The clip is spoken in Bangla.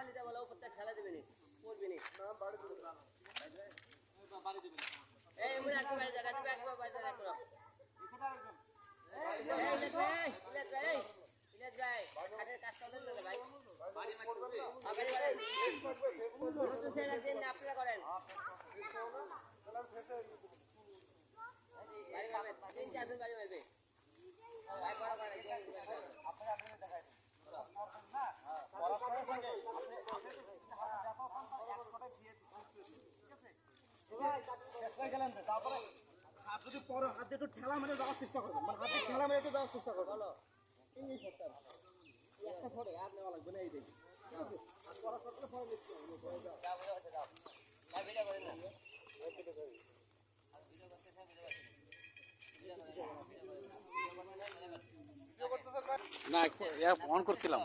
খালিটা বলো উপরটা খেলা দেবে নি পড়বে নি এই মুই একবার বাইরে জায়গা দিবে একবার বাইরে রাখো এই ইলাজ ভাই হাটের কাজ করতে চলে ভাই বাড়ি মারতে হবে নতুন ছেলে দিন আপনারা করেন বাড়ি মারবে তিন চার দিন বাড়ি মারবে ভাই বড় করে আপনারা দেখাই না পড়াশোনার সঙ্গে আপনি দেখো একটাই দিয়ে ঠিক আছে চেষ্টা গেলেন তারপরে হাত যদি পরে হাত দিয়ে একটু ঠেলা মেরে যাওয়ার চেষ্টা করবেন মানে হাতে ঠেলা মেরে একটু যাওয়ার চেষ্টা করবেন বলো ইংলিশ একটা ছড়ে আর নেওয়া লাগবে না এই দেখি ঠিক আছে আর পড়াশোনাটা পরে লিখতে হবে যাও ভাই ভিডিও করেন না ভিডিও করেন আর ভিডিও করতে থাক ভিডিও করতে না অন করছিলাম